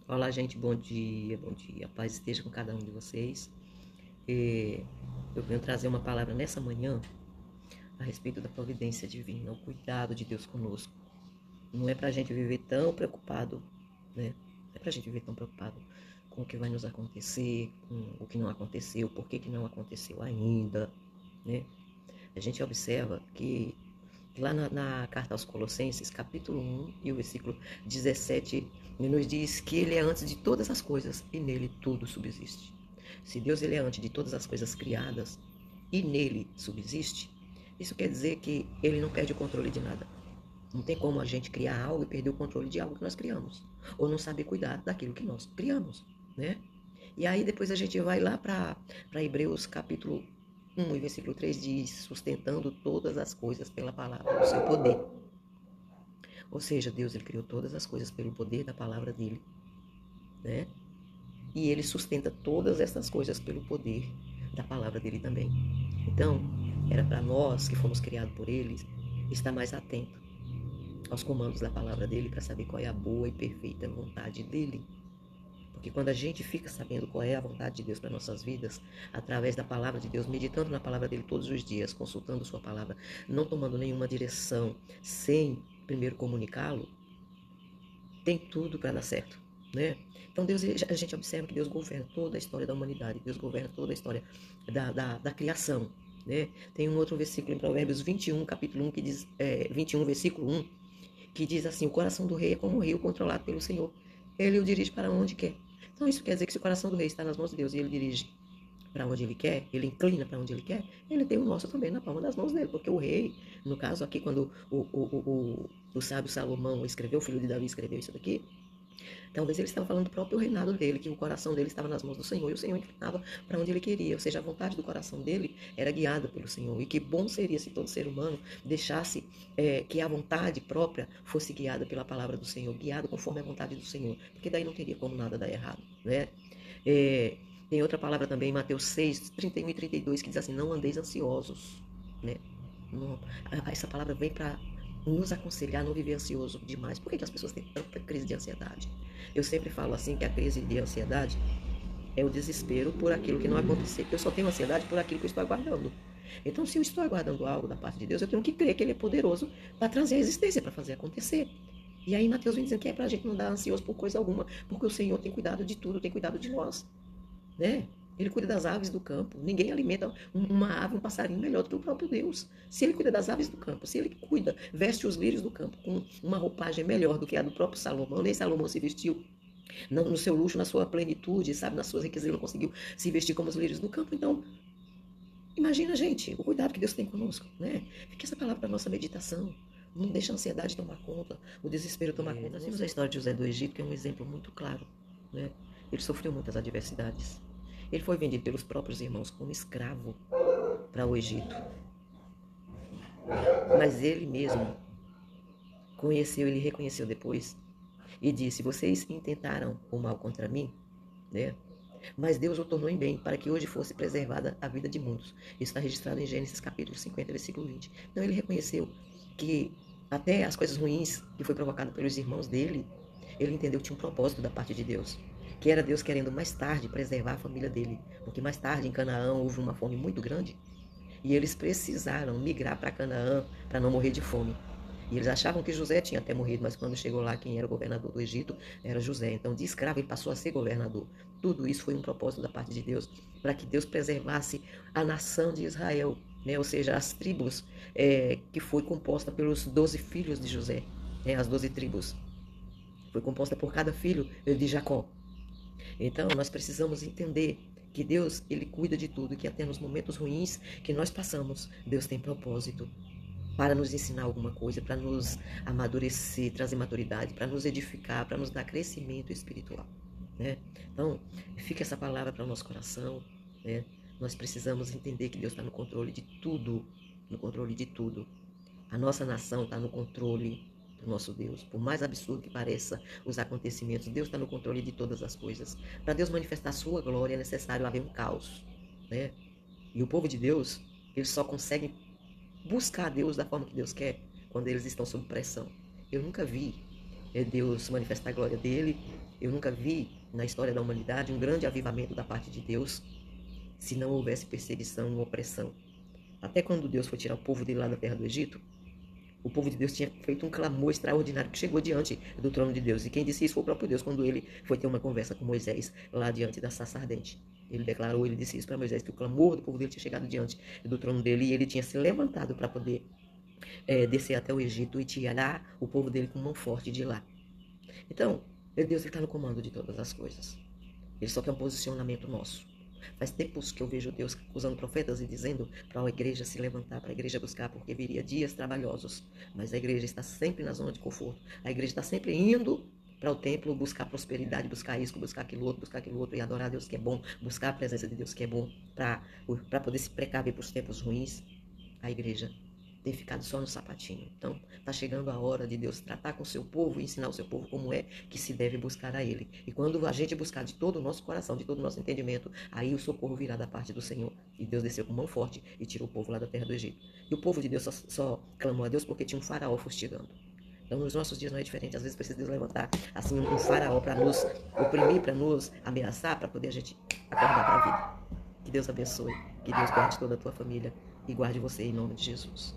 Olá, gente, bom dia, bom dia. A paz esteja com cada um de vocês. Eu venho trazer uma palavra nessa manhã a respeito da providência divina, o cuidado de Deus conosco. Não é pra gente viver tão preocupado, né? Não é pra gente viver tão preocupado com o que vai nos acontecer, com o que não aconteceu, por que não aconteceu ainda, né? A gente observa que lá na carta aos Colossenses, capítulo 1 e o versículo 17, ele nos diz que ele é antes de todas as coisas e nele tudo subsiste. Se Deus ele é antes de todas as coisas criadas e nele subsiste, isso quer dizer que ele não perde o controle de nada. Não tem como a gente criar algo e perder o controle de algo que nós criamos, ou não saber cuidar daquilo que nós criamos, né? E aí depois a gente vai lá para Hebreus capítulo 1 e versículo 3 diz, sustentando todas as coisas pela palavra do seu poder. Ou seja, Deus ele criou todas as coisas pelo poder da palavra dele, né? E ele sustenta todas essas coisas pelo poder da palavra dele também. Então, era para nós que fomos criados por ele estar mais atento aos comandos da palavra dele para saber qual é a boa e perfeita vontade dele. Porque quando a gente fica sabendo qual é a vontade de Deus para nossas vidas, através da palavra de Deus, meditando na palavra dele todos os dias, consultando sua palavra, não tomando nenhuma direção sem primeiro comunicá-lo, tem tudo para dar certo, né? Então Deus, a gente observa que Deus governa toda a história da humanidade, Deus governa toda a história da criação, né? Tem um outro versículo em Provérbios 21, capítulo 1, que diz, 21, versículo 1, que diz assim, o coração do rei é como um rio controlado pelo Senhor. Ele o dirige para onde quer. Então isso quer dizer que se o coração do rei está nas mãos de Deus e ele dirige para onde ele quer, ele inclina para onde ele quer, ele tem o nosso também na palma das mãos dele, porque o rei, no caso aqui, quando o sábio Salomão escreveu, o filho de Davi escreveu isso daqui, talvez ele estava falando do próprio reinado dele, que o coração dele estava nas mãos do Senhor, e o Senhor inclinava para onde ele queria, ou seja, a vontade do coração dele era guiada pelo Senhor, e que bom seria se todo ser humano deixasse que a vontade própria fosse guiada pela palavra do Senhor, guiado conforme a vontade do Senhor, porque daí não teria como nada dar errado, né? É, tem outra palavra também, Mateus 6, 31 e 32, que diz assim, não andeis ansiosos, né? Não, essa palavra vem para nos aconselhar a não viver ansioso demais. Por que as pessoas têm tanta crise de ansiedade? Eu sempre falo assim que a crise de ansiedade é o desespero por aquilo que não aconteceu. Eu só tenho ansiedade por aquilo que eu estou aguardando. Então, se eu estou aguardando algo da parte de Deus, eu tenho que crer que Ele é poderoso para trazer a existência, para fazer acontecer. E aí Mateus vem dizendo que é para a gente não dar ansioso por coisa alguma, porque o Senhor tem cuidado de tudo, tem cuidado de nós, né? Ele cuida das aves do campo. Ninguém alimenta uma ave, um passarinho melhor do que o próprio Deus. Se ele cuida das aves do campo, se ele cuida, veste os lírios do campo com uma roupagem melhor do que a do próprio Salomão, nem Salomão se vestiu no seu luxo, na sua plenitude, sabe, nas suas riquezas, ele não conseguiu se vestir como os lírios do campo. Então, imagina, gente, o cuidado que Deus tem conosco, né? Fica essa palavra para nossa meditação. Não deixa a ansiedade tomar conta, o desespero tomar conta. Nós temos a história de José do Egito, que é um exemplo muito claro, né? Ele sofreu muitas adversidades. Ele foi vendido pelos próprios irmãos como escravo para o Egito. Mas ele mesmo conheceu, ele reconheceu depois e disse: vocês intentaram o mal contra mim, né? Mas Deus o tornou em bem, para que hoje fosse preservada a vida de muitos. Isso está registrado em Gênesis capítulo 50, versículo 20. Então ele reconheceu que até as coisas ruins que foi provocado pelos irmãos dele, ele entendeu que tinha um propósito da parte de Deus. Que era Deus querendo mais tarde preservar a família dele. Porque mais tarde em Canaã houve uma fome muito grande. E eles precisaram migrar para Canaã para não morrer de fome. E eles achavam que José tinha até morrido, mas quando chegou lá, quem era o governador do Egito era José. Então, de escravo, ele passou a ser governador. Tudo isso foi um propósito da parte de Deus, para que Deus preservasse a nação de Israel, né? Ou seja, as tribos que foi composta pelos 12 filhos de José, né? As 12 tribos. Foi composta por cada filho de Jacó. Então, nós precisamos entender que Deus, ele cuida de tudo, que até nos momentos ruins que nós passamos, Deus tem propósito para nos ensinar alguma coisa, para nos amadurecer, trazer maturidade, para nos edificar, para nos dar crescimento espiritual, né? Então, fica essa palavra para o nosso coração, né? Nós precisamos entender que Deus está no controle de tudo, no controle de tudo. A nossa nação está no controle do nosso Deus. Por mais absurdo que pareça os acontecimentos, Deus está no controle de todas as coisas. Para Deus manifestar a sua glória é necessário haver um caos, né? E o povo de Deus, eles só conseguem buscar a Deus da forma que Deus quer quando eles estão sob pressão. Eu nunca vi Deus manifestar a glória dele. Eu nunca vi na história da humanidade um grande avivamento da parte de Deus se não houvesse perseguição e opressão. Até quando Deus foi tirar o povo dele lá da terra do Egito, o povo de Deus tinha feito um clamor extraordinário que chegou diante do trono de Deus. E quem disse isso foi o próprio Deus, quando ele foi ter uma conversa com Moisés lá diante da sarça ardente. Ele declarou, ele disse isso para Moisés, que o clamor do povo dele tinha chegado diante do trono dele e ele tinha se levantado para poder descer até o Egito e tirar o povo dele com mão forte de lá. Então, Deus está no comando de todas as coisas. Ele só quer um posicionamento nosso. Faz tempos que eu vejo Deus usando profetas e dizendo para a igreja se levantar, para a igreja buscar, porque viria dias trabalhosos. Mas a igreja está sempre na zona de conforto. A igreja está sempre indo para o templo buscar prosperidade, buscar isso, buscar aquilo outro, e adorar a Deus que é bom, buscar a presença de Deus que é bom, para poder se precaver para os tempos ruins. A igreja tem ficado só no sapatinho. Então, está chegando a hora de Deus tratar com o seu povo e ensinar o seu povo como é que se deve buscar a Ele. E quando a gente buscar de todo o nosso coração, de todo o nosso entendimento, aí o socorro virá da parte do Senhor. E Deus desceu com mão forte e tirou o povo lá da terra do Egito. E o povo de Deus só clamou a Deus porque tinha um faraó fustigando. Então, nos nossos dias não é diferente. Às vezes precisa Deus levantar assim um faraó para nos oprimir, para nos ameaçar, para poder a gente acordar para a vida. Que Deus abençoe. Que Deus guarde toda a tua família e guarde você em nome de Jesus.